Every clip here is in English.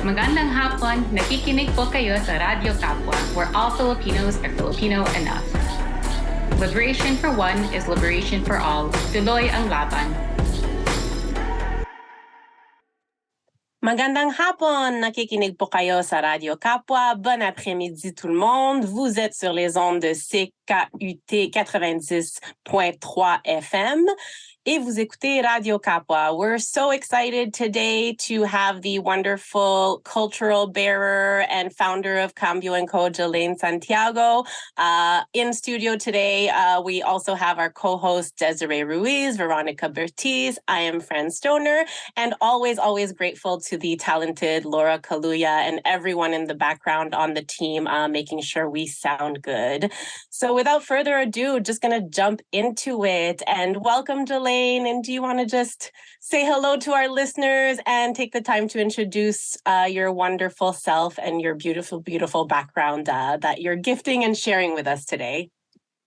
Magandang hapon, nakikinig po kayo sa Radyo Kapwa, where all Filipinos are Filipino enough. Liberation for one is liberation for all. Tuloy ang laban. Magandang hapon, nakikinig po kayo sa Radyo Kapwa. Bon après-midi tout le monde. Vous êtes sur les ondes de CKUT 90.3 FM. Et vous écoutez Radio Kapwa. We're so excited today to have the wonderful cultural bearer and founder of Cambio Co, Gelaine Santiago, in studio today. We also have our co-host Desiree Ruiz, Veronica Bertiz. I am Fran Stoner, and always grateful to the talented Laura Kaluya and everyone in the background on the team, making sure we sound good. So without further ado, just gonna jump into it and welcome Gelaine. And do you want to just say hello to our listeners and take the time to introduce your wonderful self and your beautiful, beautiful background that you're gifting and sharing with us today?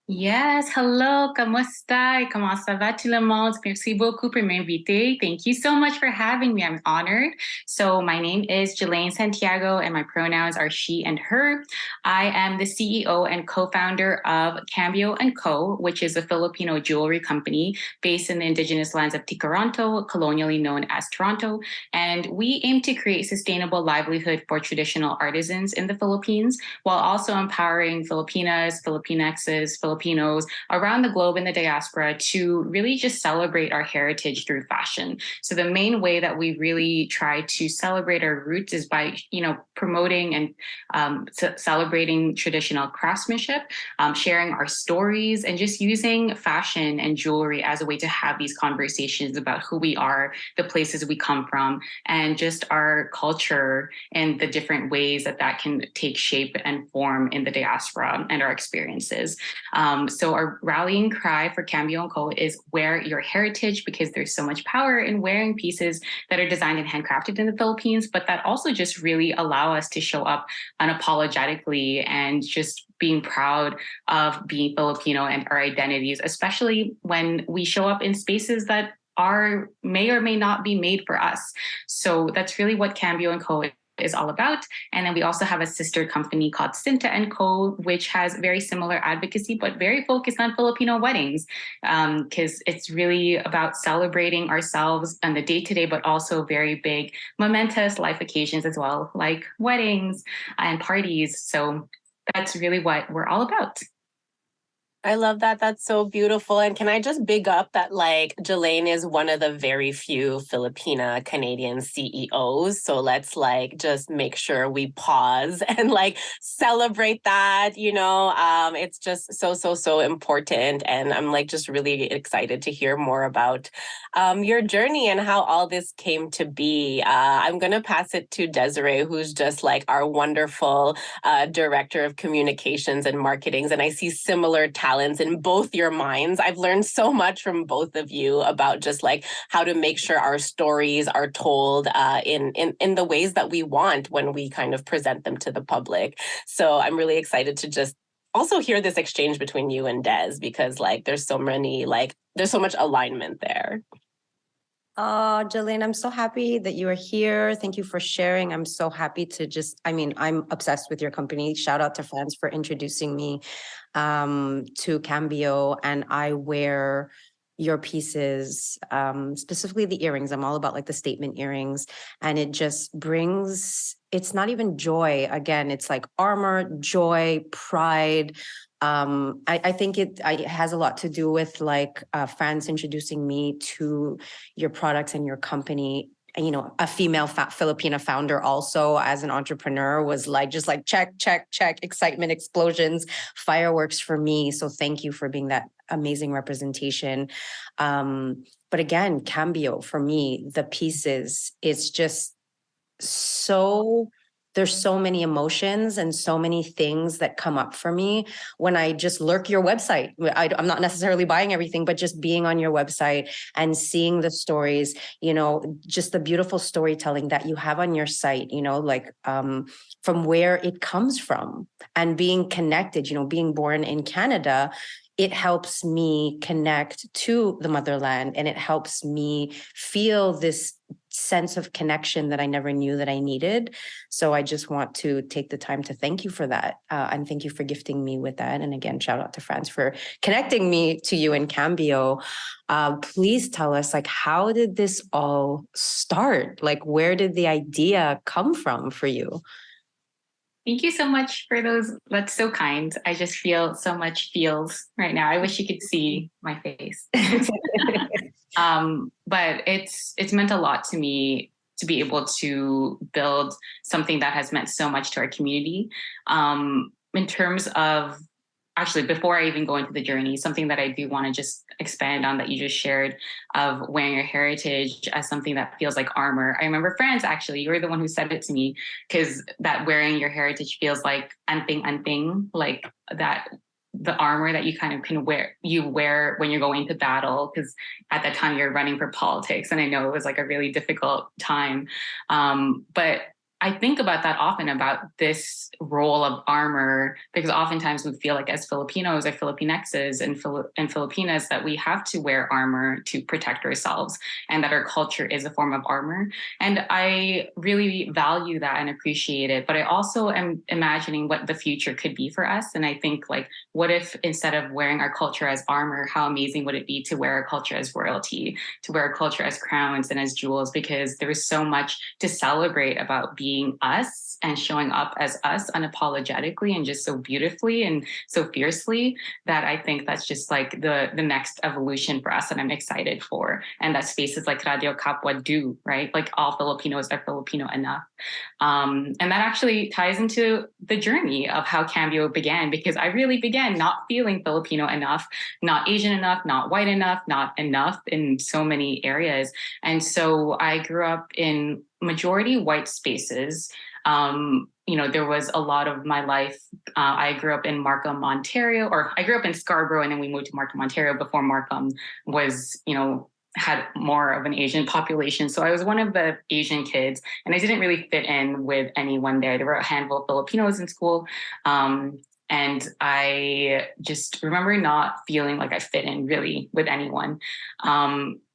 Yes, hello, kamusta? Comment ça va tout le monde? Merci beaucoup pour m'inviter. Thank you so much for having me. I'm honored. So my name is Gelaine Santiago and my pronouns are she and her. I am the CEO and co-founder of Cambio Co, which is a Filipino jewelry company based in the indigenous lands of Tikaranto, colonially known as Toronto. And we aim to create sustainable livelihood for traditional artisans in the Philippines, while also empowering Filipinas, Filipinxes, Filipinos around the globe in the diaspora to really just celebrate our heritage through fashion. So the main way that we really try to celebrate our roots is by, promoting and celebrating traditional craftsmanship, sharing our stories, and just using fashion and jewelry as a way to have these conversations about who we are, the places we come from, and just our culture and the different ways that can take shape and form in the diaspora and our experiences. So our rallying cry for Cambio Co is wear your heritage, because there's so much power in wearing pieces that are designed and handcrafted in the Philippines, but that also just really allow us to show up unapologetically and just being proud of being Filipino and our identities, especially when we show up in spaces that may or may not be made for us. So that's really what Cambio Co is all about. And then we also have a sister company called Sinta Co, which has very similar advocacy, but very focused on Filipino weddings, because it's really about celebrating ourselves on the day-to-day, but also very big, momentous life occasions as well, like weddings and parties. So that's really what we're all about. I love that. That's so beautiful. And can I just big up that Gelaine is one of the very few Filipina Canadian CEOs. So let's just make sure we pause and celebrate that, it's just so important. And I'm just really excited to hear more about your journey and how all this came to be. I'm going to pass it to Desiree, who's just our wonderful director of communications and marketings. And I see similar talents in both your minds. I've learned so much from both of you about just how to make sure our stories are told in the ways that we want when we kind of present them to the public. So I'm really excited to just also hear this exchange between you and Des, because there's so much alignment there. Gelaine, I'm so happy that you are here. Thank you for sharing. I'm so happy to I'm obsessed with your company. Shout out to France for introducing me to Cambio, and I wear your pieces, specifically the earrings. I'm all about the statement earrings, and it just brings, it's not even joy. Again, it's armor, joy, pride. I think it has a lot to do with France introducing me to your products and your company. A female Filipina founder also as an entrepreneur was check, excitement, explosions, fireworks for me. So thank you for being that amazing representation. But again, Cambio, for me, the pieces, it's just there's so many emotions and so many things that come up for me when I just lurk your website. I'm not necessarily buying everything, but just being on your website and seeing the stories, just the beautiful storytelling that you have on your site, from where it comes from and being connected, being born in Canada. It helps me connect to the motherland, and it helps me feel this sense of connection that I never knew that I needed. So I just want to take the time to thank you for that. And thank you for gifting me with that. And again, shout out to France for connecting me to you in Cambio. Please tell us, like, how did this all start? Like, where did the idea come from for you? Thank you so much for those. That's so kind. I just feel so much feels right now. I wish you could see my face. But it's meant a lot to me to be able to build something that has meant so much to our community. In terms of actually, before I even go into the journey, something that I do want to just expand on that you just shared of wearing your heritage as something that feels like armor. I remember France, actually, you were the one who said it to me, because that wearing your heritage feels like anting, like that the armor that you kind of you wear when you're going to battle, because at that time you're running for politics. And I know it was like a really difficult time. But I think about that often, about this role of armor, because oftentimes we feel like as Filipinos or Filipinexes and Filipinas that we have to wear armor to protect ourselves, and that our culture is a form of armor. And I really value that and appreciate it. But I also am imagining what the future could be for us. And I think, like, what if instead of wearing our culture as armor, how amazing would it be to wear our culture as royalty, to wear our culture as crowns and as jewels? Because there is so much to celebrate about being us and showing up as us unapologetically and just so beautifully and so fiercely, that I think that's just like the next evolution for us, and I'm excited for. And that spaces like Radyo Kapwa do, right? Like, all Filipinos are Filipino enough. And that actually ties into the journey of how Cambio began, because I really began not feeling Filipino enough, not Asian enough, not white enough, not enough in so many areas. And so I grew up in majority white spaces. There was a lot of my life. I grew up in Markham, Ontario, or I grew up in Scarborough, and then we moved to Markham, Ontario before Markham was, had more of an Asian population. So I was one of the Asian kids, and I didn't really fit in with anyone there. There were a handful of Filipinos in school. And I just remember not feeling like I fit in really with anyone.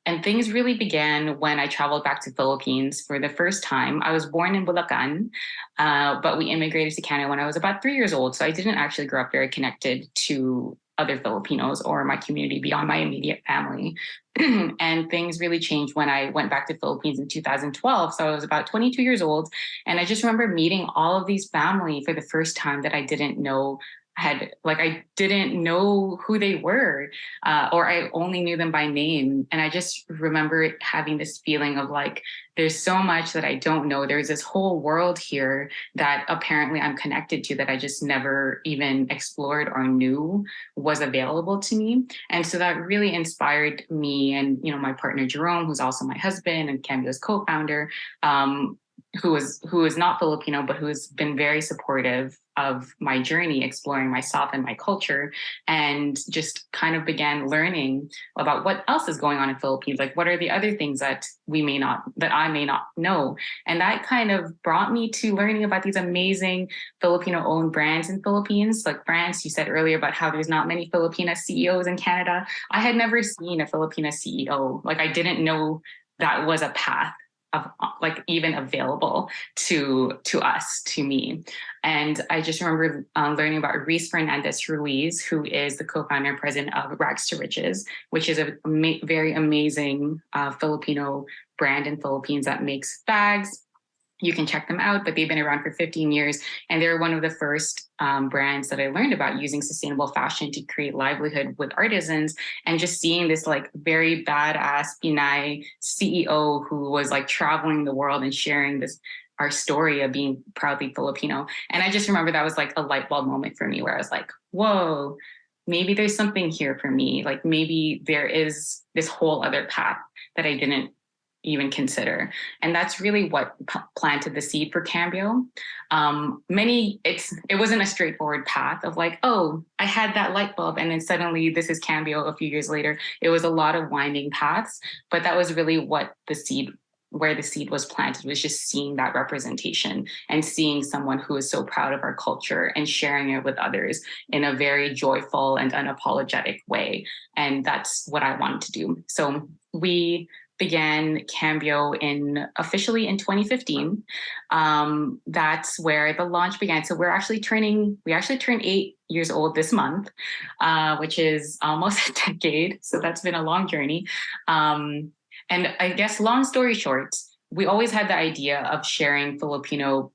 And things really began when I traveled back to Philippines for the first time. I was born in Bulacan, but we immigrated to Canada when I was about 3 years old. So I didn't actually grow up very connected to other Filipinos or my community beyond my immediate family. And things really changed when I went back to Philippines in 2012. So I was about 22 years old. And I just remember meeting all of these family for the first time that I didn't know I didn't know who they were, or I only knew them by name. And I just remember having this feeling of like, there's so much that I don't know. There's this whole world here that apparently I'm connected to, that I just never even explored or knew was available to me. And so that really inspired me and, my partner, Jerome, who's also my husband and Cambio's co-founder, who is not Filipino, but who has been very supportive of my journey, exploring myself and my culture, and just kind of began learning about what else is going on in Philippines. Like, what are the other things that I may not know? And that kind of brought me to learning about these amazing Filipino-owned brands in Philippines. Like France, you said earlier about how there's not many Filipina CEOs in Canada. I had never seen a Filipina CEO. Like, I didn't know that was a path of, like, even available to us, to me. And I just remember learning about Reese Fernandez Ruiz, who is the co-founder and president of Rags to Riches, which is a very amazing Filipino brand in Philippines that makes bags. You can check them out, but they've been around for 15 years. And they're one of the first brands that I learned about using sustainable fashion to create livelihood with artisans. And just seeing this like very badass pinay CEO who was like traveling the world and sharing our story of being proudly Filipino. And I just remember that was like a light bulb moment for me, where I was like, whoa, maybe there's something here for me. Like, maybe there is this whole other path that I didn't even consider. And that's really what planted the seed for Cambio. It wasn't a straightforward path of like, oh, I had that light bulb and then suddenly this is Cambio a few years later. It was a lot of winding paths, but that was really where the seed was planted, was just seeing that representation and seeing someone who is so proud of our culture and sharing it with others in a very joyful and unapologetic way. And that's what I wanted to do. So we began Cambio officially in 2015. That's where the launch began. So we actually turned 8 years old this month, which is almost a decade. So that's been a long journey. And I guess, long story short, we always had the idea of sharing Filipino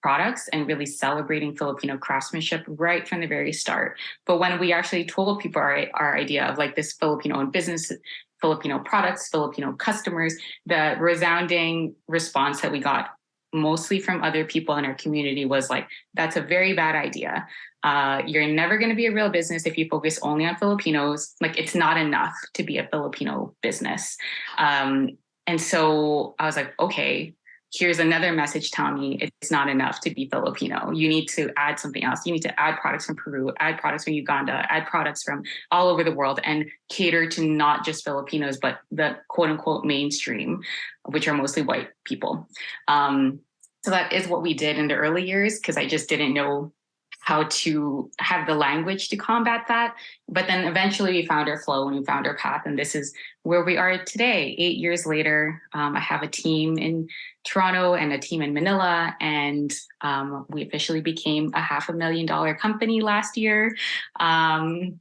products and really celebrating Filipino craftsmanship right from the very start. But when we actually told people our idea of like this Filipino-owned business, Filipino products, Filipino customers, the resounding response that we got mostly from other people in our community was like, that's a very bad idea. You're never going to be a real business if you focus only on Filipinos. Like, it's not enough to be a Filipino business. And so I was like, okay, here's another message telling me it's not enough to be Filipino. You need to add something else. You need to add products from Peru, add products from Uganda, add products from all over the world, and cater to not just Filipinos, but the quote unquote mainstream, which are mostly white people. So that is what we did in the early years, because I just didn't know how to have the language to combat that. But then eventually we found our flow and we found our path. And this is where we are today. 8 years later, I have a team in Toronto and a team in Manila. And we officially became a $500,000 company last year. I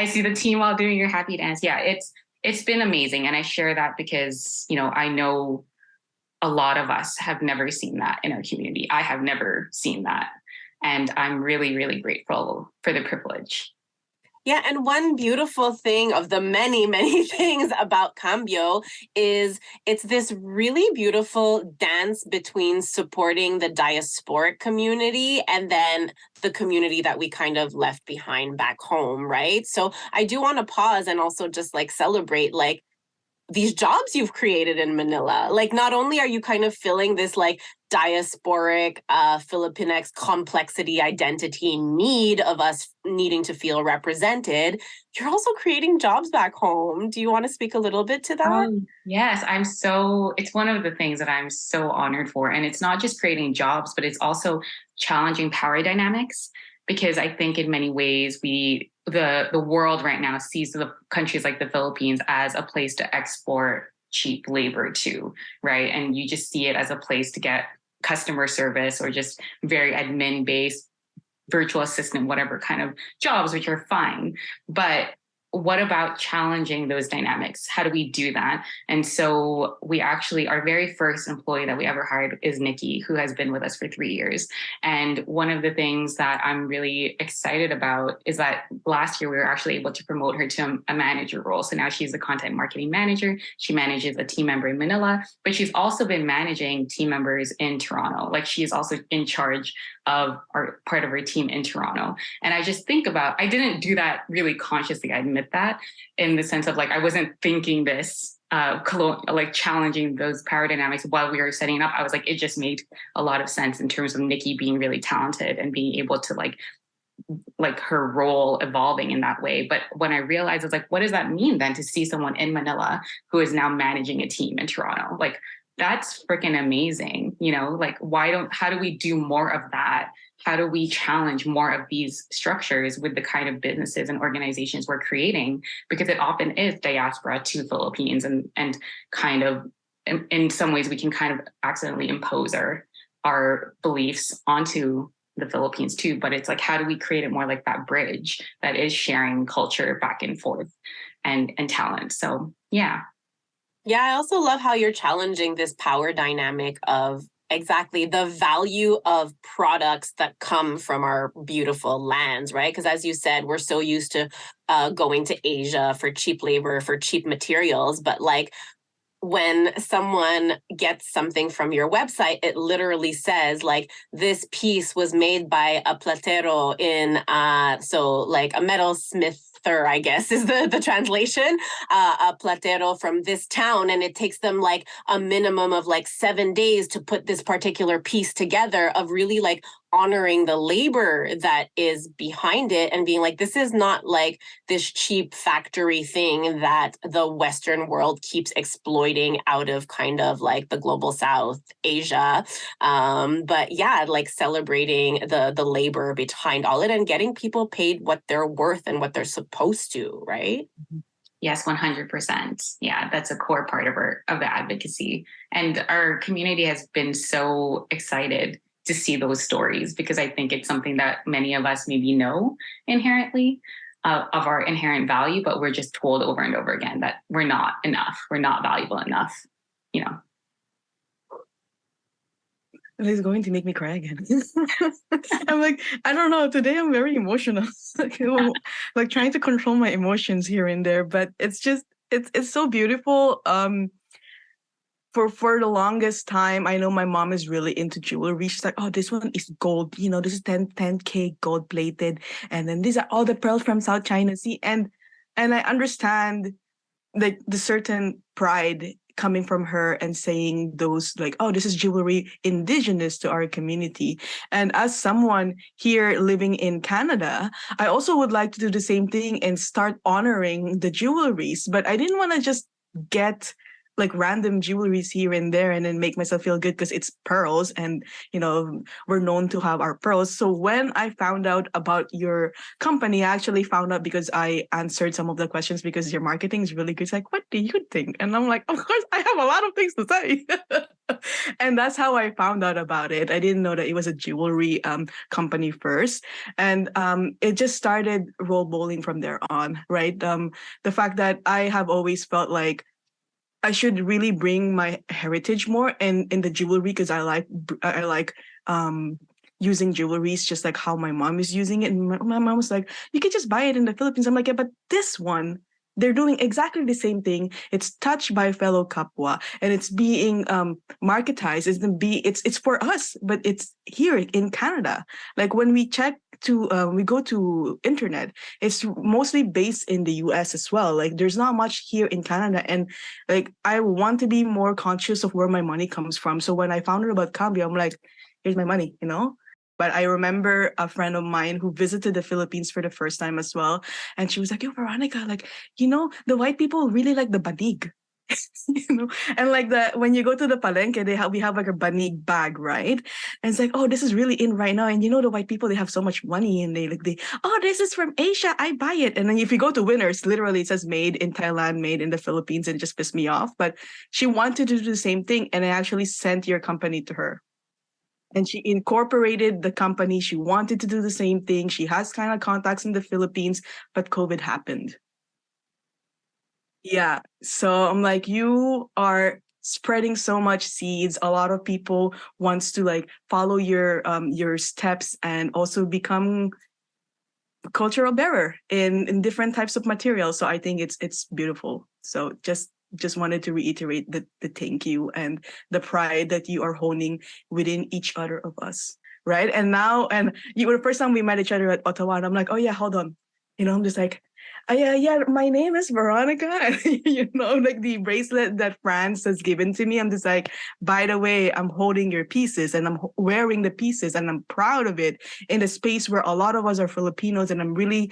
see the team while doing your happy dance. Yeah, it's been amazing. And I share that because, I know a lot of us have never seen that in our community. I have never seen that. And I'm really, really grateful for the privilege. Yeah, and one beautiful thing of the many, many things about Cambio is it's this really beautiful dance between supporting the diasporic community and then the community that we kind of left behind back home, right? So I do want to pause and also just like celebrate like these jobs you've created in Manila. Like, not only are you kind of filling this like diasporic Filipinx complexity identity need of us needing to feel represented, you're also creating jobs back home. Do you want to speak a little bit to that? Yes, it's one of the things that I'm so honored for. And it's not just creating jobs, but it's also challenging power dynamics. Because I think in many ways the world right now sees the countries like the Philippines as a place to export cheap labor to, right? And you just see it as a place to get customer service or just very admin-based virtual assistant, whatever kind of jobs, which are fine. But what about challenging those dynamics? How do we do that? And so we actually, our very first employee that we ever hired is Nikki, who has been with us for 3 years. And one of the things that I'm really excited about is that last year we were actually able to promote her to a manager role. So now she's a content marketing manager. She manages a team member in Manila, but she's also been managing team members in Toronto. Like, she is also in charge of part of our team in Toronto. And I just think I didn't do that really consciously. I admit that, in the sense of like, I wasn't thinking this, like challenging those power dynamics while we were setting it up. I was like, it just made a lot of sense in terms of Nikki being really talented and being able to like her role evolving in that way. But when I realized, I was like, what does that mean then to see someone in Manila who is now managing a team in Toronto? Like, that's freaking amazing. Like, how do we do more of that? How do we challenge more of these structures with the kind of businesses and organizations we're creating? Because it often is diaspora to Philippines, and kind of, in some ways, we can kind of accidentally impose our beliefs onto the Philippines too. But it's like, how do we create it more like that bridge that is sharing culture back and forth and talent? So, yeah. Yeah, I also love how you're challenging this power dynamic of exactly the value of products that come from our beautiful lands, right? Because as you said, we're so used to going to Asia for cheap labor, for cheap materials, but like, when someone gets something from your website, it literally says like, this piece was made by a platero in, so like a metalsmith, I guess is the translation, a platero from this town. And it takes them like a minimum of like 7 days to put this particular piece together, of really like honoring the labor that is behind it and being like, this is not like this cheap factory thing that the Western world keeps exploiting out of kind of like the global South, Asia. But yeah, like celebrating the labor behind all it and getting people paid what they're worth and what they're supposed to, right? Yes, 100%. Yeah, that's a core part of the advocacy. And our community has been so excited to see those stories because I think it's something that many of us maybe know inherently of our inherent value, but we're just told over and over again that we're not enough, we're not valuable enough, you know. This is going to make me cry again. I'm like, I don't know. Today I'm very emotional, like trying to control my emotions here and there. But it's just, it's so beautiful. For the longest time, I know my mom is really into jewelry. She's like, oh, this one is gold. You know, this is 10K gold plated, and then these are all the pearls from South China Sea. And I understand the certain pride coming from her and saying those like, oh, this is jewelry indigenous to our community. And as someone here living in Canada, I also would like to do the same thing and start honoring the jewelries. But I didn't want to just get like random jewelries here and there and then make myself feel good because it's pearls and, you know, we're known to have our pearls. So when I found out about your company, I actually found out because I answered some of the questions because your marketing is really good. It's like, what do you think? And I'm like, of course, I have a lot of things to say. And that's how I found out about it. I didn't know that it was a jewelry company first. And it just started roll bowling from there on, right? The fact that I have always felt like I should really bring my heritage more in the jewelry because I like using jewelries just like how my mom is using it. And my mom was like, you can just buy it in the Philippines. I'm like, yeah, but this one, they're doing exactly the same thing. It's touched by fellow Kapwa and it's being marketized. It's for us, but it's here in Canada. Like when we check we go to internet, it's mostly based in the US as well. Like there's not much here in Canada. And like I want to be more conscious of where my money comes from. So when I found out about Cambio, I'm like, here's my money, you know? But I remember a friend of mine who visited the Philippines for the first time as well. And she was like, yo, Veronica, like, you know, the white people really like the banig. You know, and like when you go to the palenque, we have like a banig bag, right? And it's like, oh, this is really in right now. And you know, the white people, they have so much money and oh, this is from Asia, I buy it. And then if you go to Winners, literally it says made in Thailand, made in the Philippines, and it just pissed me off. But she wanted to do the same thing, and I actually sent your company to her. And she incorporated the company. She wanted to do the same thing. She has kind of contacts in the Philippines, but COVID happened. Yeah. So I'm like, you are spreading so much seeds. A lot of people wants to like follow your steps and also become cultural bearer in different types of materials. So I think it's beautiful. So just wanted to reiterate the thank you and the pride that you are honing within each other of us. Right. And now, and you were the first time we met each other at Ottawa, and I'm like, oh yeah, hold on. You know, I'm just like, yeah, my name is Veronica. You know, like the bracelet that France has given to me. I'm just like, by the way, I'm holding your pieces and I'm wearing the pieces and I'm proud of it in a space where a lot of us are Filipinos. And I'm really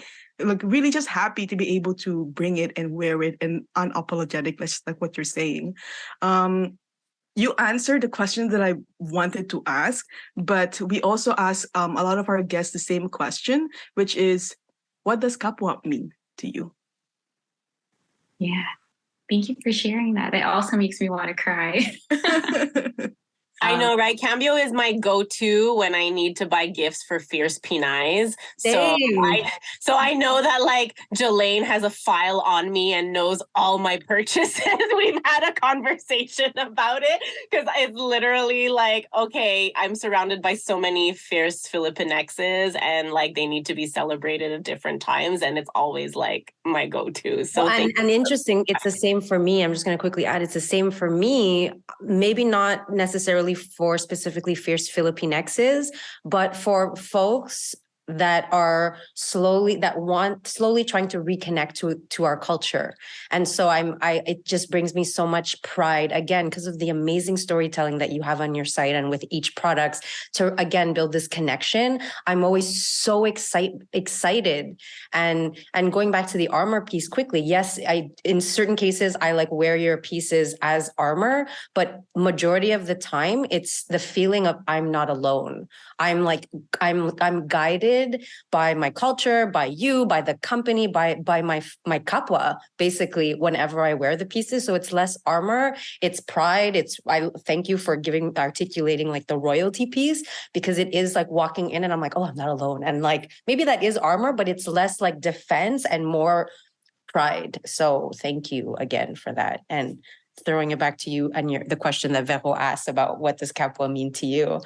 just happy to be able to bring it and wear it and unapologetic, just like what you're saying. You answered the question that I wanted to ask, but we also ask a lot of our guests the same question, which is, what does kapwa mean to you? Yeah. Thank you for sharing that. It also makes me want to cry. I know, right? Cambio is my go-to when I need to buy gifts for fierce pinays. So I know that like Gelaine has a file on me and knows all my purchases. We've had a conversation about it because it's literally like, okay, I'm surrounded by so many fierce Filipinexes and like they need to be celebrated at different times. And it's always like my go-to. So and interesting, it's the same for me. I'm just going to quickly add, it's the same for me, maybe not necessarily for specifically fierce Filipinexes, but for folks that are slowly trying to reconnect to our culture. And so it just brings me so much pride, again, because of the amazing storytelling that you have on your site and with each product to again build this connection. I'm always so excited. And going back to the armor piece quickly, yes, in certain cases I like wear your pieces as armor, but majority of the time it's the feeling of I'm not alone. I'm guided guided by my culture, by you, by the company, by my kapwa, basically, whenever I wear the pieces. So it's less armor, it's pride. I thank you for articulating like the royalty piece, because it is like walking in and I'm like, oh, I'm not alone. And like, maybe that is armor, but it's less like defense and more pride. So thank you again for that. And throwing it back to you and the question that Vero asked about what does kapwa mean to you?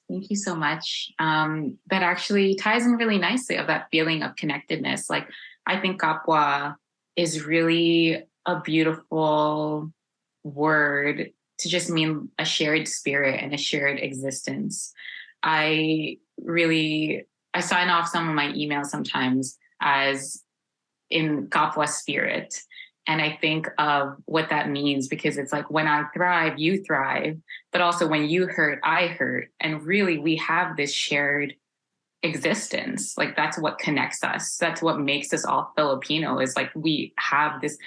Thank you so much. That actually ties in really nicely of that feeling of connectedness. Like, I think kapwa is really a beautiful word to just mean a shared spirit and a shared existence. I sign off some of my emails sometimes as in kapwa spirit. And I think of what that means, because it's like, when I thrive, you thrive, but also when you hurt, I hurt. And really, we have this shared existence. Like, that's what connects us. That's what makes us all Filipino, is like, we have this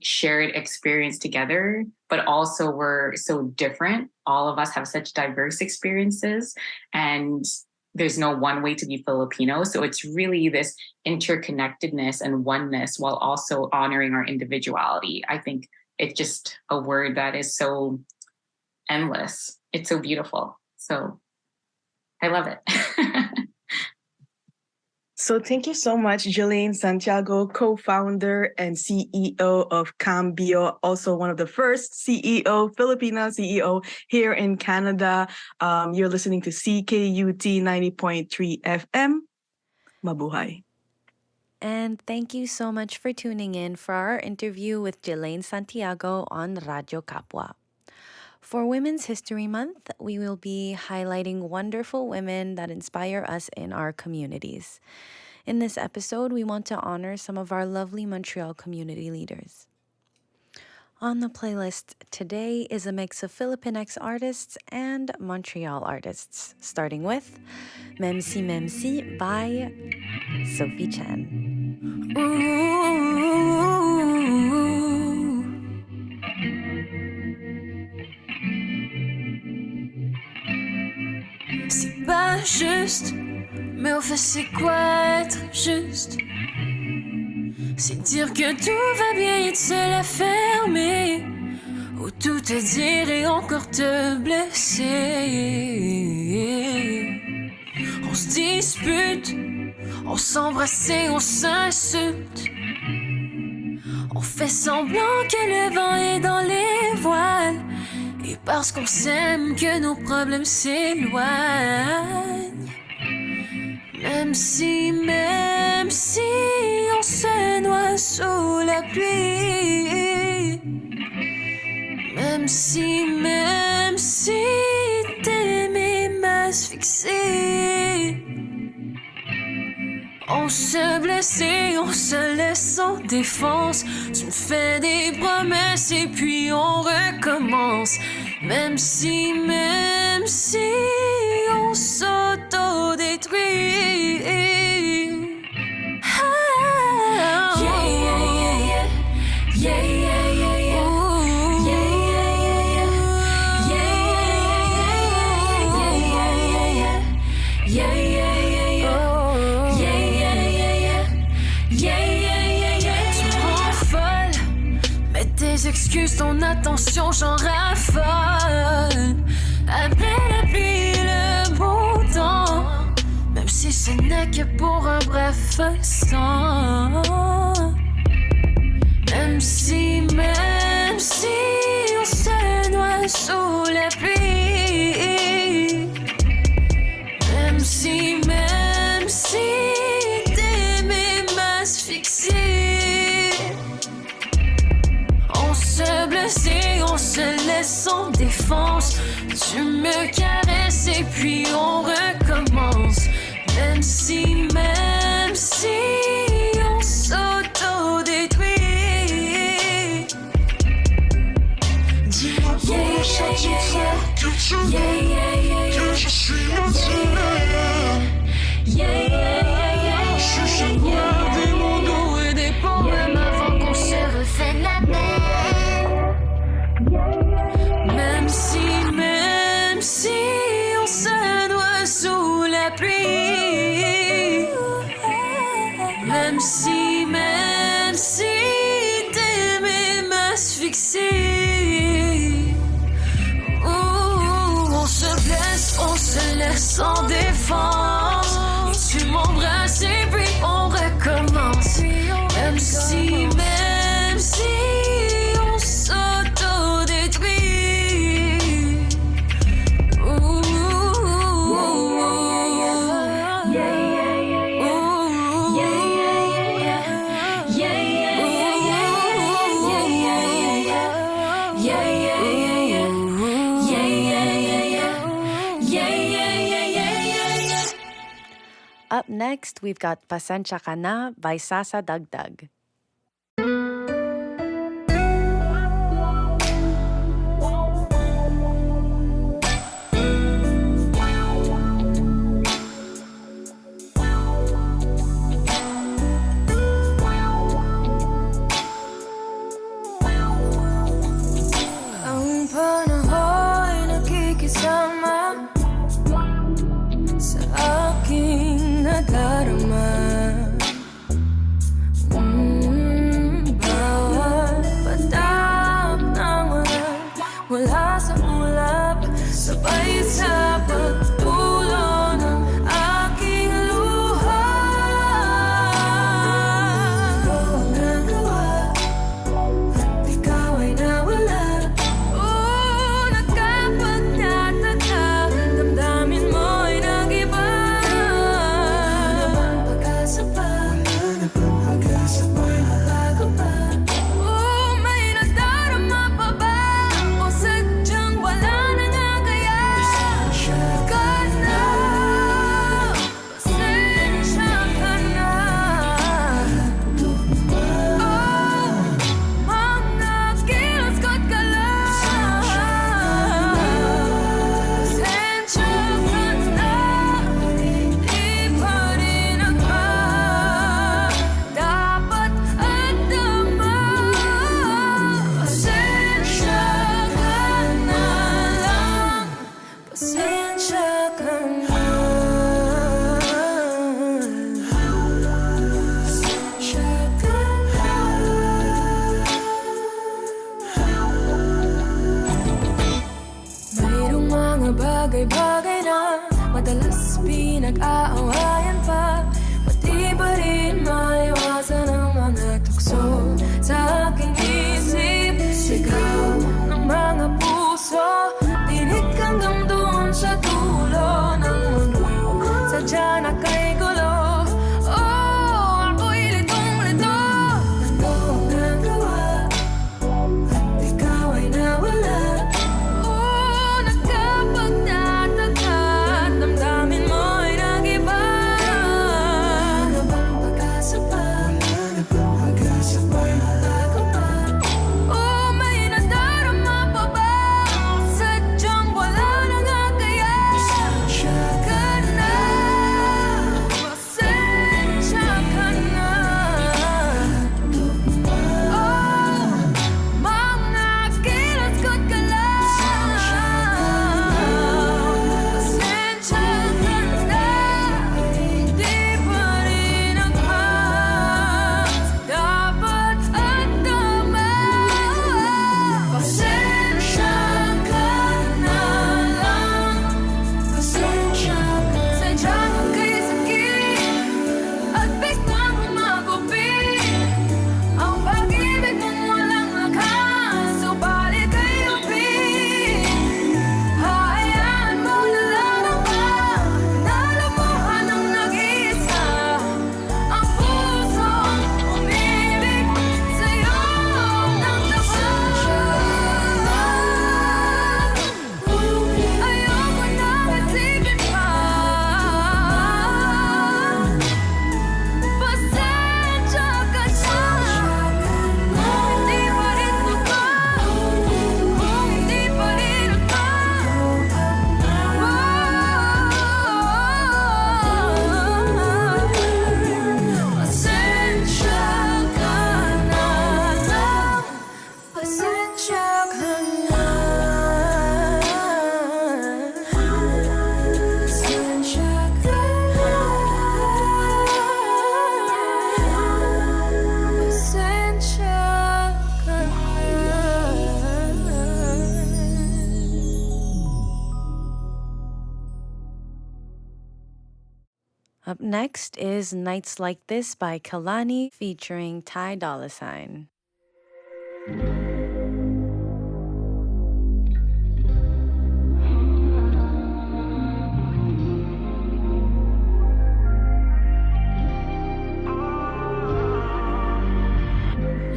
shared experience together, but also we're so different. All of us have such diverse experiences, and there's no one way to be Filipino. So it's really this interconnectedness and oneness while also honoring our individuality. I think it's just a word that is so endless. It's so beautiful. So I love it. So thank you so much, Gelaine Santiago, co-founder and CEO of Cambio, also one of the first Filipino CEO here in Canada. You're listening to CKUT 90.3 FM. Mabuhay. And thank you so much for tuning in for our interview with Gelaine Santiago on Radyo Kapwa. For Women's History Month, we will be highlighting wonderful women that inspire us in our communities. In this episode, we want to honor some of our lovely Montreal community leaders. On the playlist today is a mix of Filipinx artists and Montreal artists, starting with Memsi Memsi by Sophie Chan. C'est pas juste, mais au fait c'est quoi être juste? C'est dire que tout va bien et de se la fermer, ou tout te dire et encore te blesser. On se dispute, on s'embrasse et on s'insulte. On fait semblant que le vent est dans les voiles, et parce qu'on s'aime que nos problèmes s'éloignent. Même si on se noie sous la pluie. Même si t'aimais m'asphyxier. On se blesse et on se laisse en défense. Tu me fais des promesses et puis on recommence. Même si on s'auto-détruit. Ah, yeah, yeah, yeah, yeah, yeah, yeah, yeah. Ooh, yeah, yeah, yeah, yeah, yeah, yeah, yeah, yeah, yeah, tes excuses, ton attention, j'en raffole. Après la pluie, le beau temps, même si ce n'est que pour un bref instant. Même si on se noie sous la pluie. Même si t'aimais m'asphyxier. On se blesse et on se laisse en défense. Tu me caresses et puis on recommence. Même si on s'auto-détruit. Dis-moi comment ça te fait que tu veux que je suis entière. Chuchote-moi des mots doux et des poèmes avant qu'on se refait la peine. Même si on se noie sous la pluie. même si t'aimais m'asphyxier. On se blesse, on se laisse sans défense. Et tu m'embrasses et puis on recommence. Même si on s'autodétruit. Up next, we've got Pasensya Ka Na by Sasa Dagdag. Ang panahon nakikisama sa aking nadarama. Bawat patap ng wala sa ulap, sabay sa pagtulo ng aking luha. Nagawa, ikaw ay nawala. Nakapagtataka, damdamin mo'y nag-iba. Wala na bang pag-asa pa? Wala na bang pag-asa pa? Bago pa? May nadarama pa ba? O sadyang wala na nga kaya? Pasensya ka na, pasensya ka na. Mga kilos ko't ka lang. Pasensya ka na, hindi pa rin ako dapat at tama. Pasensya ka na lang, pasensya ka na. Pasensya ka na. Mayroong mga bagay-bagay na madalas pinag-aawayan pa. Pati ba rin maiwasan ang mga tukso sa aking isip? Sigaw ng mga puso, tinig hanggang doon sa dulo ng mundo. Sadya na kay gulo. Ako'y litong-lito. Ano ang nagawa? Ikaw ay nawala. Nakapagtataka, damdamin mo'y nag-iba. Up next is Nights Like This by Kalani featuring Ty Dolla $ign.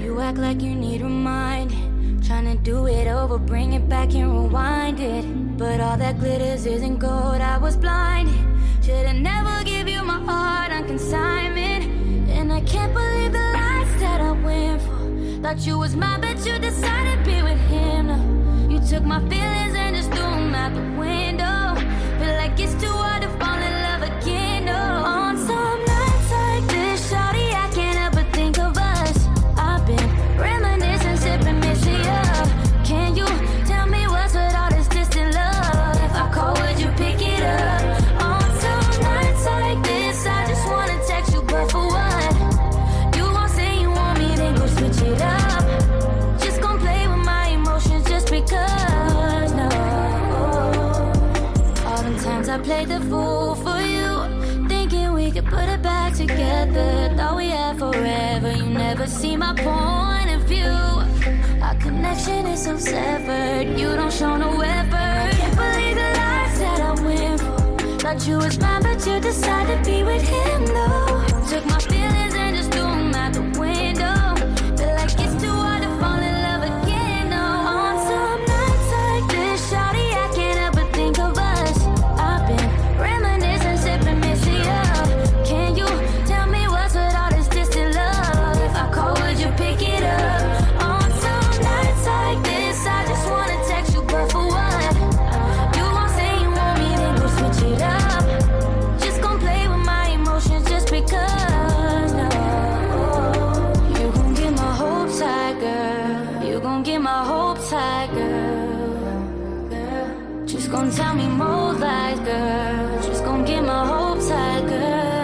You act like you need reminding, trying to do it over, bring it back and rewind it. But all that glitters isn't gold, I was blinded. Should've never give you my heart on consignment. And I can't believe the lies that I went for. Thought you was mine, but you decided to be with him. No, you took my feelings and just threw them out the window. Feel like it's too hard to fall in love again. No, on some nights like this, shawty, I can't help but think of us. I've been reminiscing, sipping, missing up. Can you tell me what's with all this distant love? If I call, would you pick it up? On some nights like this, I just wanna text you, but for what? You won't say you want me, then go switch it up. Just gon' play with my emotions just because, no. All them times I played the fool for you, thinking we could put it back together. Thought we had forever, you never see my point of view. Our connection is so severed, you don't show no effort. I can't believe the lies that I went for. Thought you was mine, but you decided to be with him, though. Took my feelings and just threw them out the window. Feel like it's too hard to fall in love again, no. On some nights like this, shawty, I can't help but think of us. I've been reminiscing, sipping, missing up. Can you tell me what's with all this distant love? If I call, would you pick it up? On some nights like this, I just wanna text you, but for what? You won't say you want me, then go switch it up. Just gon' play with my emotions just because, no. You gon' get my hopes high, girl. You gon' get my hopes high, girl. Just gon' tell me more lies, girl. Just gon' get my hopes high, girl.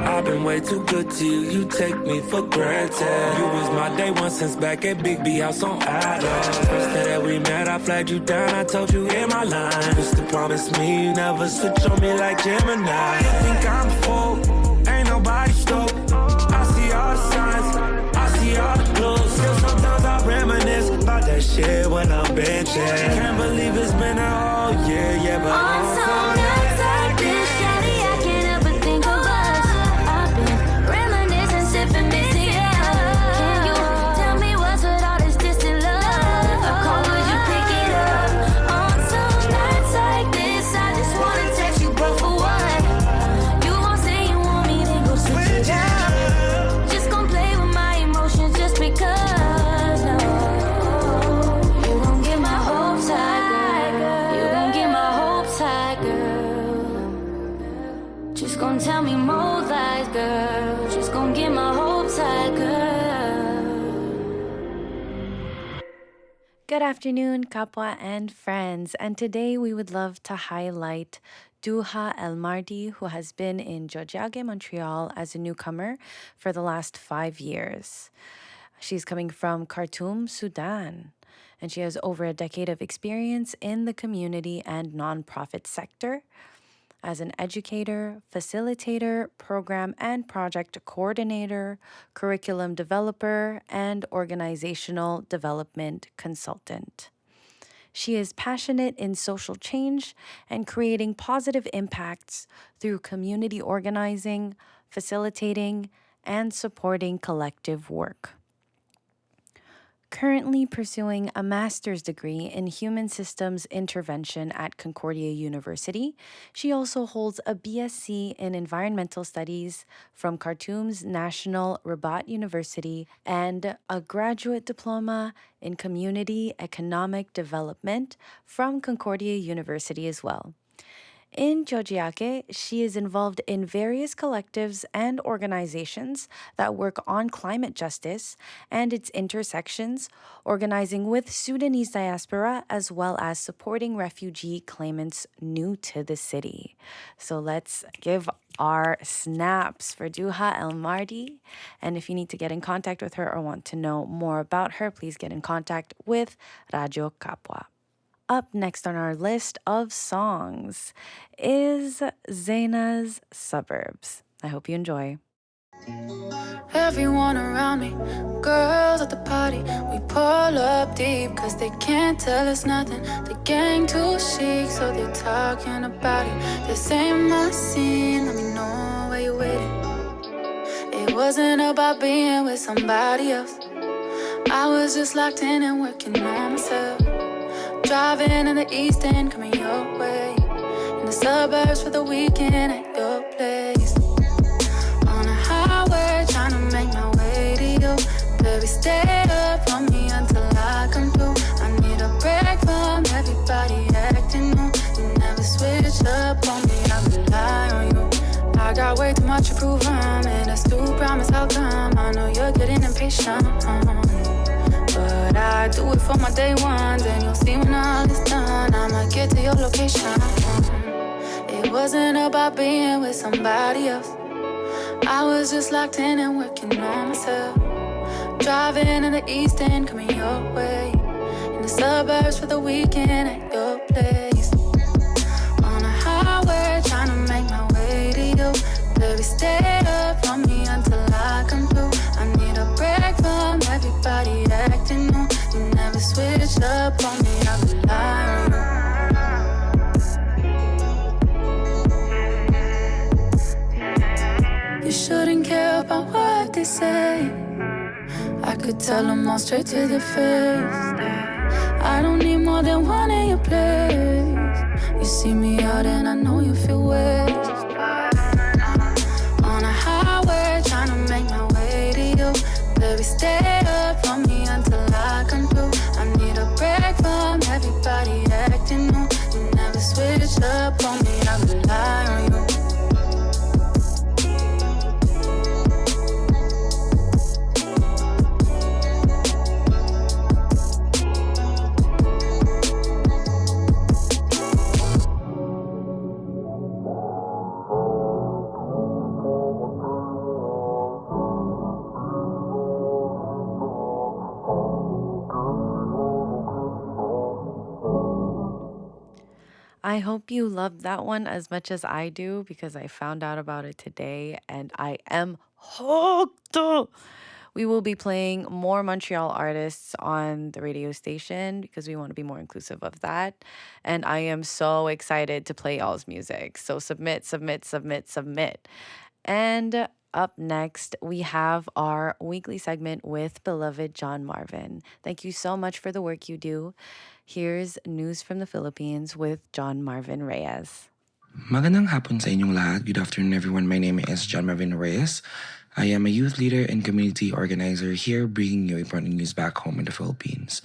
I've been way too good to you, you take me for granted. You was my day one since back at Big B House on Adams. First day that we met, I flagged you down, I told you in my line. Used to promise me you never switch on me like Gemini. You think I'm full, ain't nobody stoked. I see all the signs, I see all the clues. Still sometimes I reminisce about that shit when I'm benching. Can't believe it's been a whole year, yeah, but On some nights like this, shawty, I can't help but think of us. I've been reminiscing, sipping, missing up. Can you tell me what's with all this distant love? If I call, would you pick it up? On some nights like this, I just wanna text you, but for what? You won't say you want me, then go switch it up. Just gon' play with my emotions just because, no. You gon' get my hopes high, girl. You gon' get my hopes high, girl. Just gon' tell me more lies, girl. Just gon' get my hopes high, girl. Good afternoon, Kapwa and friends. And today we would love to highlight Duha El Mardi, who has been in Jojiage, Montreal as a newcomer for the last 5 years. She's coming from Khartoum, Sudan, and she has over a decade of experience in the community and nonprofit sector as an educator, facilitator, program and project coordinator, curriculum developer, and organizational development consultant. She is passionate in social change and creating positive impacts through community organizing, facilitating, and supporting collective work. Currently pursuing a master's degree in human systems intervention at Concordia University, she also holds a BSc in environmental studies from Khartoum's National Rabat University and a graduate diploma in community economic development from Concordia University as well. In Jojiake, she is involved in various collectives and organizations that work on climate justice and its intersections, organizing with Sudanese diaspora as well as supporting refugee claimants new to the city. So let's give our snaps for Duha El Mardi. And if you need to get in contact with her or want to know more about her, please get in contact with Radyo Kapwa. Up next on our list of songs is Zaina's Suburbs. I hope you enjoy. Everyone around me, girls at the party, we pull up deep cause they can't tell us nothing. The gang too chic, so they're talking about it. This ain't my scene, let me know where you waiting. It wasn't about being with somebody else. I was just locked in and working on myself. Driving in the East End, coming your way. In the suburbs for the weekend at your place. On a highway, trying to make my way to you. Baby, stay up for me until I come through. I need a break from everybody acting new. You never switch up on me, I rely on you. I got way too much to prove, and I still promise I'll come. I know you're getting impatient, but I do it for my day ones, and you'll see when all is done. I'ma get to your location. It wasn't about being with somebody else. I was just locked in and working on myself. Driving in the East End, coming your way. In the suburbs for the weekend at your place. On a highway, trying to make my way to you. Baby, stay up for me until I come through. I need a break from everybody acting new. You never switch up on me, I rely on you. You shouldn't care about what they say. I could tell them all straight to their face. I don't need more than one in your place. You see me out and I know you feel waste. On a highway, trying to make my way to you. Baby, stay up for me until I come through. I need a break from everybody acting new. You never switch up on me, I rely on you. I hope you loved that one as much as I do because I found out about it today and I am hooked. We will be playing more Montreal artists on the radio station because we want to be more inclusive of that. And I am so excited to play y'all's music. So submit, submit, submit, submit. And up next, we have our weekly segment with beloved John Marvin. Thank you so much for the work you do. Here's news from the Philippines with John Marvin Reyes. Magandang hapon sa inyong lahat. Good afternoon, everyone. My name is John Marvin Reyes. I am a youth leader and community organizer here, bringing you important news back home in the Philippines.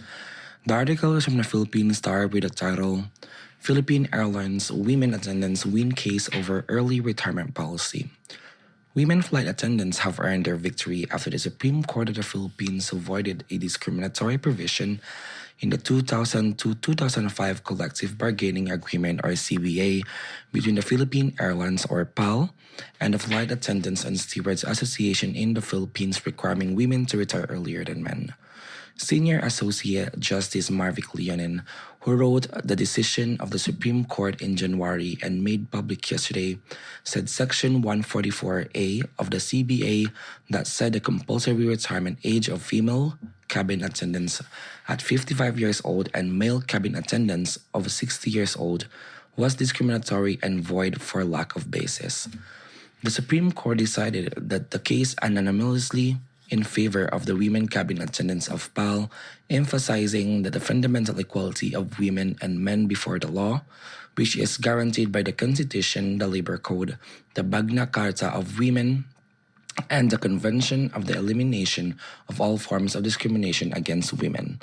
The article is from the Philippine Star with the title, Philippine Airlines Women Attendants Win Case Over Early Retirement Policy. Women flight attendants have earned their victory after the Supreme Court of the Philippines avoided a discriminatory provision in the 2002-2005 Collective Bargaining Agreement, or CBA, between the Philippine Airlines, or PAL, and the Flight Attendants and Stewards Association in the Philippines, requiring women to retire earlier than men. Senior Associate Justice Marvic Leonin, who wrote the decision of the Supreme Court in January and made public yesterday, said Section 144A of the CBA that set the compulsory retirement age of female cabin attendants at 55 years old and male cabin attendants of 60 years old was discriminatory and void for lack of basis. The Supreme Court decided that the case unanimously in favor of the women cabin attendants of PAL, emphasizing that the fundamental equality of women and men before the law, which is guaranteed by the Constitution, the Labor Code, the Magna Carta of Women, and the Convention of the Elimination of All Forms of Discrimination Against Women.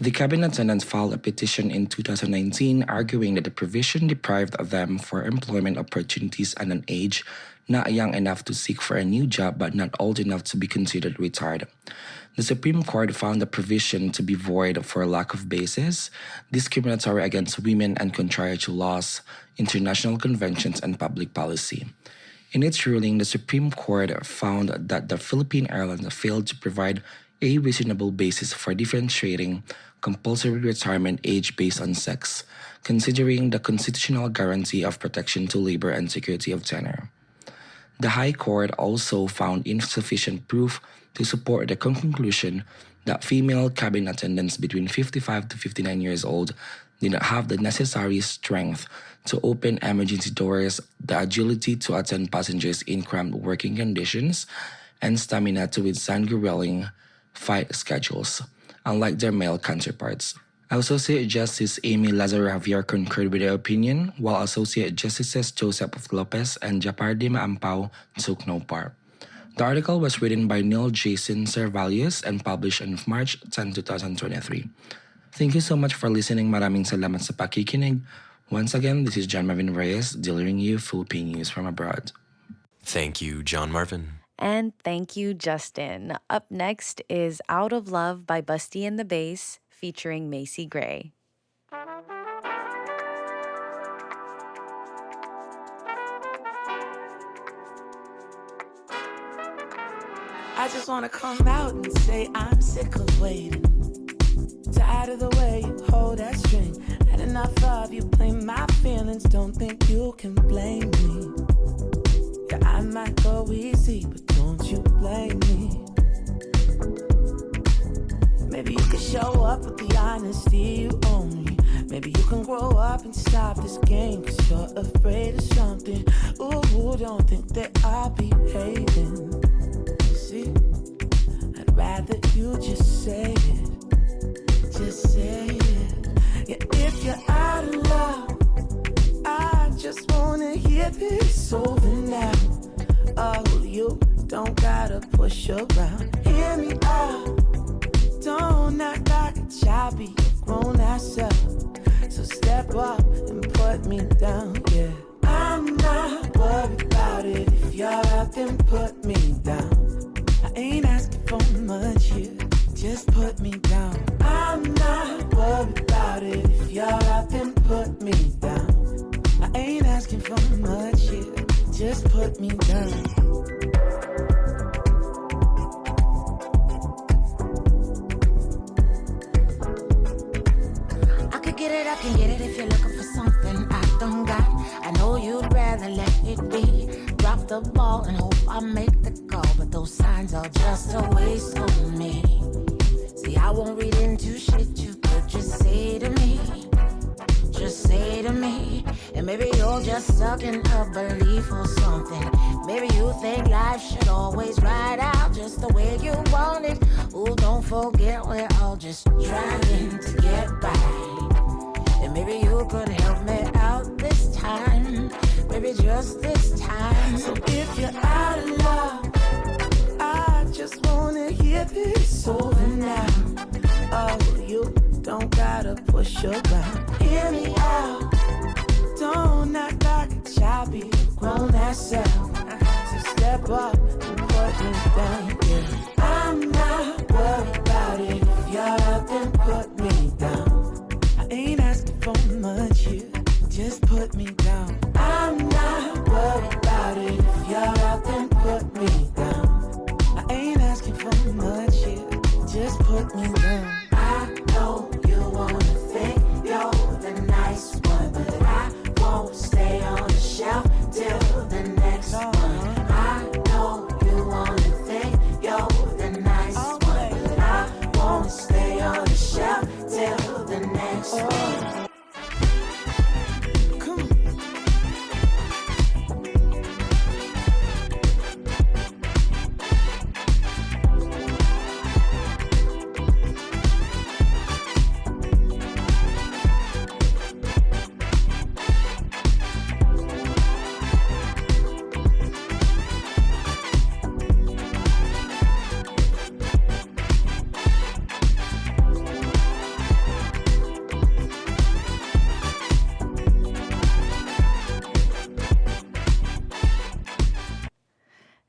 The cabin attendants filed a petition in 2019 arguing that the provision deprived them for employment opportunities at an age not young enough to seek for a new job but not old enough to be considered retired. The Supreme Court found the provision to be void for lack of basis, discriminatory against women, and contrary to laws, international conventions, and public policy. In its ruling, the Supreme Court found that the Philippine Airlines failed to provide a reasonable basis for differentiating compulsory retirement age based on sex, considering the constitutional guarantee of protection to labor and security of tenure. The High Court also found insufficient proof to support the conclusion that female cabin attendants between 55 to 59 years old did not have the necessary strength to open emergency doors, the agility to attend passengers in cramped working conditions, and stamina to withstand grueling fight schedules, unlike their male counterparts. Associate Justice Amy Lazaro-Javier concurred with their opinion, while Associate Justices Joseph Lopez and Japar de Maampao took no part. The article was written by Neil Jason Servalius and published on March 10, 2023. Thank you so much for listening. Maraming salamat sa pakikinig. Once again, this is John Marvin Reyes, delivering you Philippine news from abroad. Thank you, John Marvin. And thank you, Justin. Up next is Out of Love by Busty and the Bass, featuring Macy Gray. I just wanna come out and say I'm sick of waiting. Tired of the way you hold that string. Had enough of you playing my feelings. Don't think you can blame me. Yeah, I might go easy, but don't you blame me. Maybe you can show up with the honesty you owe me. Maybe you can grow up and stop this game, 'cause you're afraid of something. Ooh, don't think that I'll be hating. See, I'd rather you just say it. Just say it. Yeah, if you're out of love, I just wanna hear this over now. Oh, you don't gotta push around. Hear me out. Don't act like a child, be a grown ass up. So step up and put me down, yeah. I'm not worried about it. If you're out, then put me down. I ain't asking for much here, just put me down. I'm not worried about it. If you're out, then put me down. I ain't asking for much here, just put me down. I can get it if you're looking for something I don't got. I know you'd rather let it be. Drop the ball and hope I make the call, but those signs are just a waste on me. See, I won't read into shit you could just say to me. Just say to me. And maybe you're just stuck in a belief or something. Maybe you think life should always ride out just the way you want it. Ooh, don't forget we're all just trying to get by. And maybe you could help me out this time. Maybe just this time. So if you're out of love, I just wanna hear this over now. Oh, you don't gotta push around. Hear me out. Don't act like a child, be a grown ass up. So step up and put me down, yeah. I'm not worried about it. If you're out, then put me down. Ain't asking for much here, just put me down. I'm not worried about it. If you're out, then put me down. I ain't asking for much here, just put me down. I know you wanna think you're the nice one, but I won't stay on the shelf till the next one. I know you wanna think you're the nice one, but I won't stay on the shelf till the next one.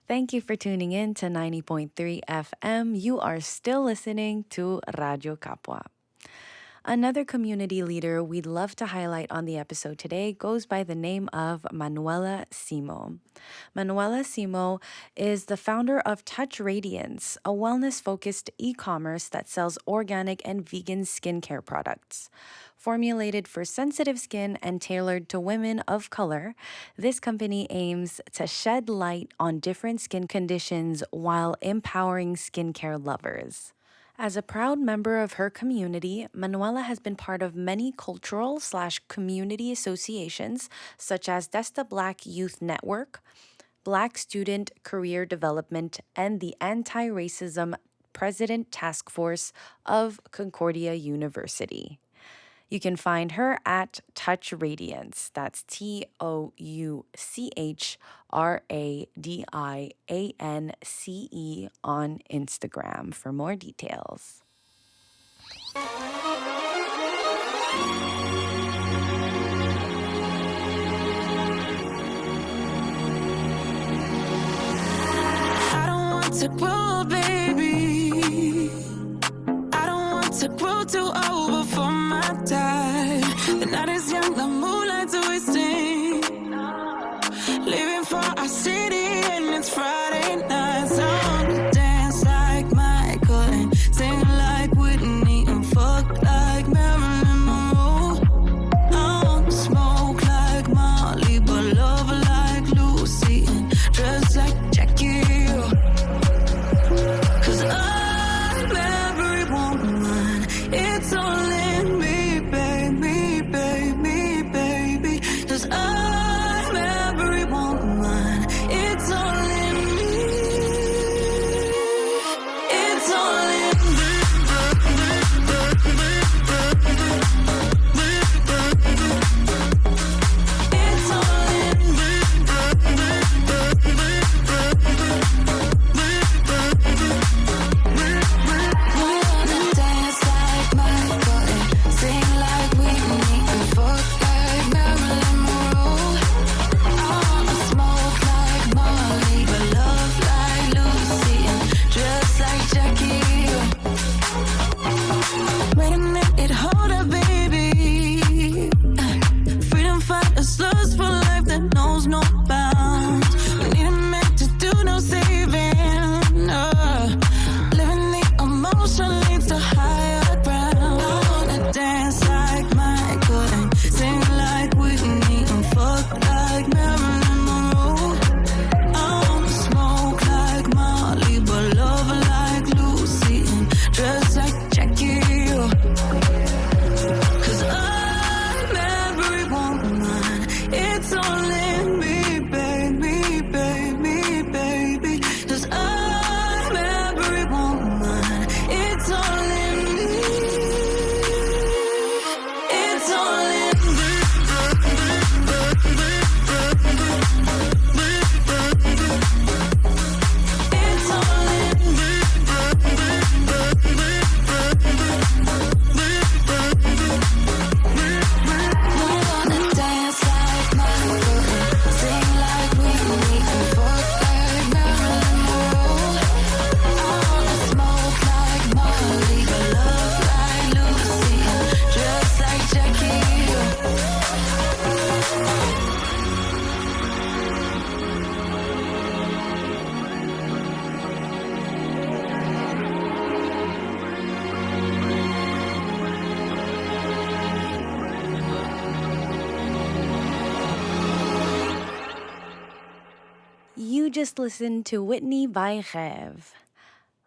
Thank you for tuning in to 90.3 FM. You are still listening to Radyo Kapwa. Another community leader we'd love to highlight on the episode today goes by the name of Manuela Simo. Manuela Simo is the founder of Touch Radiance, a wellness-focused e-commerce that sells organic and vegan skincare products. Formulated for sensitive skin and tailored to women of color, this company aims to shed light on different skin conditions while empowering skincare lovers. As a proud member of her community, Manuela has been part of many cultural/community associations such as Desta Black Youth Network, Black Student Career Development, and the Anti-Racism President Task Force of Concordia University. You can find her at Touch Radiance. That's TOUCHRADIANCE on Instagram for more details. I don't want to grow, baby. I don't want to grow too old before my time. The night is young, the moonlight's wasting. Leaving for our city and it's Friday night. So I wanna dance like Michael and sing like Whitney and fuck like Marilyn Monroe. I wanna smoke like Molly, but love like Lucy and dress like Jackie. Cause I'm every woman, it's all in me, baby, baby, baby. Cause I'm every woman, it's all in me. It's all in me. It's all in me. We wanna dance like Michael and sing like Whitney and fuck like Marilyn Monroe. I wanna smoke like Molly, but love like Lucy and dress like Jackie. Wait a minute, hold up, baby. Freedom fighters, lust for life that knows no bounds. We need a man to do no saving. Living the emotion leads to higher ground. I wanna dance like Michael and sing like Whitney and fuck like Marilyn Monroe. I wanna smoke like Molly, but love like Lucy and dress like Jackie. Cause I'm every woman, it's all in me, baby, baby, baby. Cause I'm every woman, it's all in me. It's all in me. It's all in me. We wanna dance like Michael and sing like Whitney and fuck like Marilyn Monroe. I wanna smoke like Molly, but love like Lucy and dress like Jackie. You just listened to Whitney by Rêve.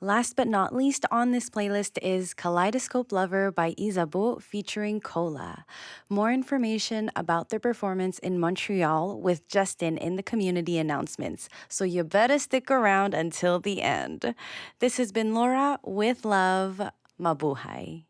Last but not least on this playlist is Kaleidoscope Lover by Isabeau featuring Cola. More information about their performance in Montreal with Justin in the community announcements, so you better stick around until the end. This has been Laura with love. Mabuhay.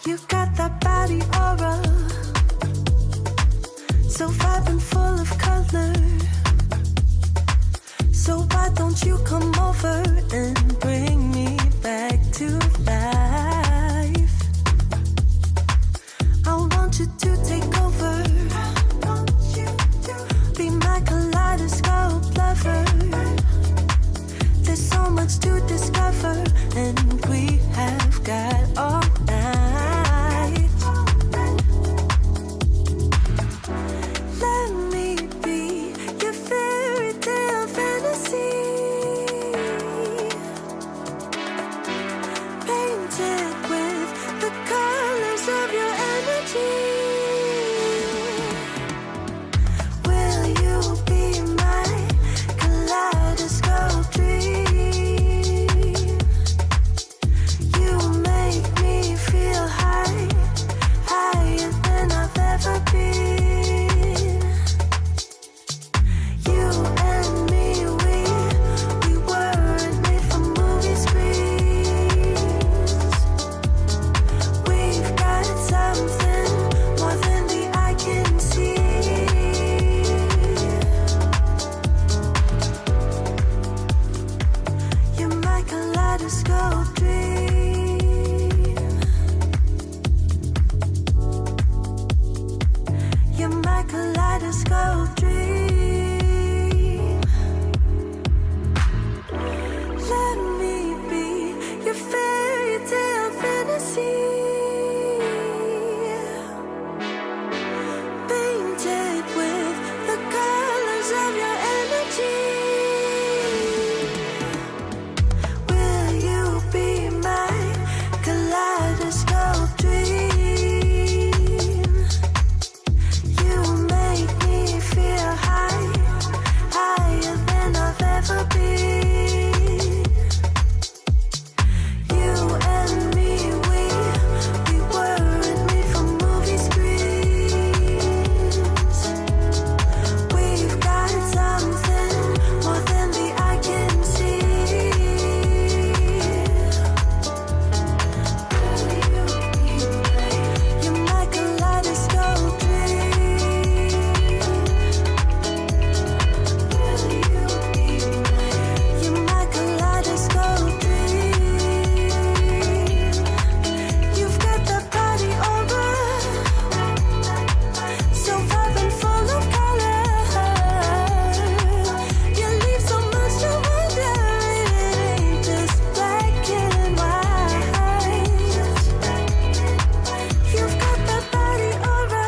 You got that body aura, so vibrant, full of color. So why don't you come over and bring me back to life? much to discover, and we have got all night. Let me be your fairy tale fantasy, painted with the colors of your energy. Will you be my kaleidoscope dream? You make me feel high, higher than I've ever been. You and me, we weren't made for movie screens. We've got something more than the eye can see. You're my kaleidoscope dream. You're my kaleidoscope dream. Let me be your fairy tale fantasy, painted with the colors of your energy. Will you be my kaleidoscope dream? You make me feel high, higher than I've ever been. You and me, we weren't made for movie screens. We've got something more than the eye can see. You're my kaleidoscope dream. You're my kaleidoscope dream. You've got the body aura, so vibrant, full of color. You leave so much to wonder. It ain't just black and white. You've got the body aura.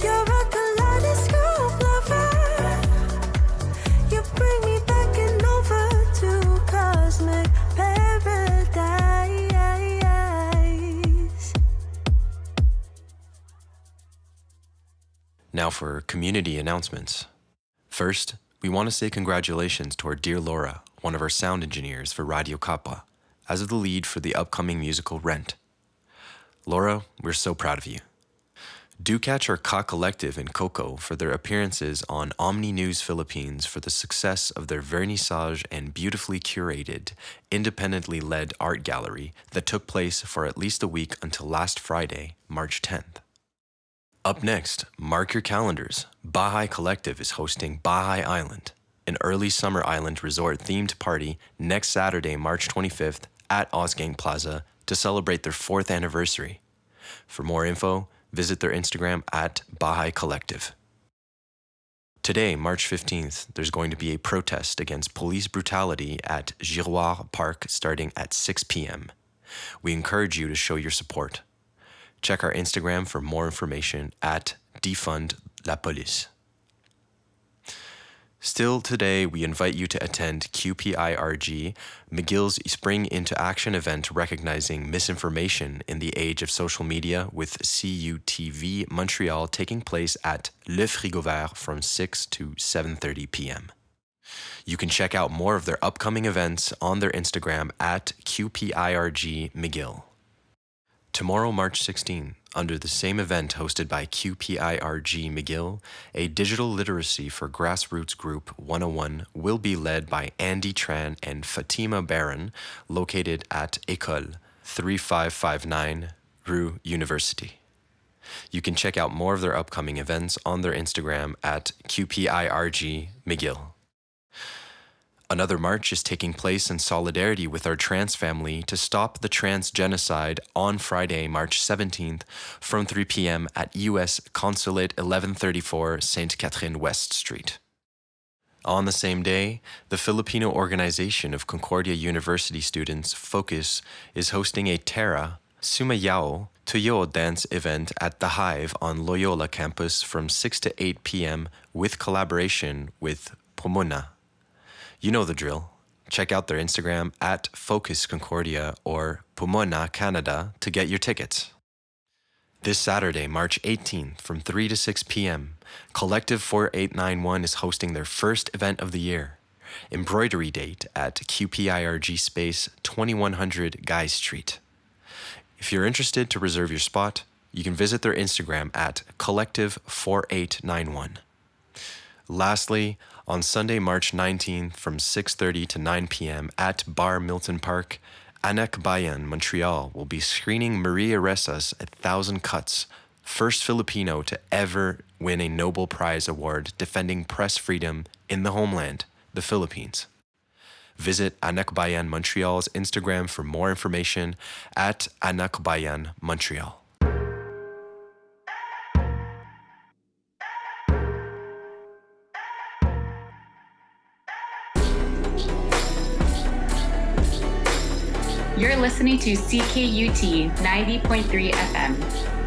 You're a kaleidoscope lover. You bring me back and over to cosmic paradise. Now for community announcements. First, we want to say congratulations to our dear Laura, one of our sound engineers for Radyo Kapwa, as the lead for the upcoming musical Rent. Laura, we're so proud of you. Do catch our Ka Collective and Coco for their appearances on Omni News Philippines for the success of their vernissage and beautifully curated, independently led art gallery that took place for at least a week until last Friday, March 10th. Up next, mark your calendars. Bahay Collective is hosting Bahay Island, an early summer island resort themed party next Saturday, March 25th at Osgang Plaza to celebrate their 4th anniversary. For more info, visit their Instagram at Bahay Collective. Today, March 15th, there's going to be a protest against police brutality at Giroir Park starting at 6 p.m. We encourage you to show your support. Check our Instagram for more information at Defund la Police. Still today, we invite you to attend QPIRG, McGill's Spring Into Action event recognizing misinformation in the age of social media with CUTV Montreal taking place at Le Frigo Vert from 6 to 7:30 p.m. You can check out more of their upcoming events on their Instagram at QPIRG McGill. Tomorrow, March 16, under the same event hosted by QPIRG McGill, a digital literacy for grassroots group 101 will be led by Andy Tran and Fatima Barron, located at École 3559 Rue University. You can check out more of their upcoming events on their Instagram at QPIRG McGill. Another march is taking place in solidarity with our trans family to stop the trans genocide on Friday, March 17th from 3 p.m. at U.S. Consulate 1134 St. Catherine West Street. On the same day, the Filipino Organization of Concordia University students, FOCUS, is hosting a Terra Sumayao Tuyo dance event at The Hive on Loyola campus from 6 to 8 p.m. with collaboration with Pomona. You know the drill. Check out their Instagram at Focus Concordia or Pomona Canada to get your tickets. This Saturday, March 18th, from 3 to 6 p.m., Collective 4891 is hosting their first event of the year, Embroidery Date at QPIRG Space 2100 Guy Street. If you're interested to reserve your spot, you can visit their Instagram at Collective 4891. Lastly, on Sunday, March 19th, from 6:30 to 9 p.m. at Bar Milton Park, Anak Bayan, Montreal, will be screening Maria Ressa's 1,000 Cuts, first Filipino to ever win a Nobel Prize award defending press freedom in the homeland, the Philippines. Visit Anak Bayan Montreal's Instagram for more information at Anak Bayan Montreal. You're listening to CKUT 90.3 FM.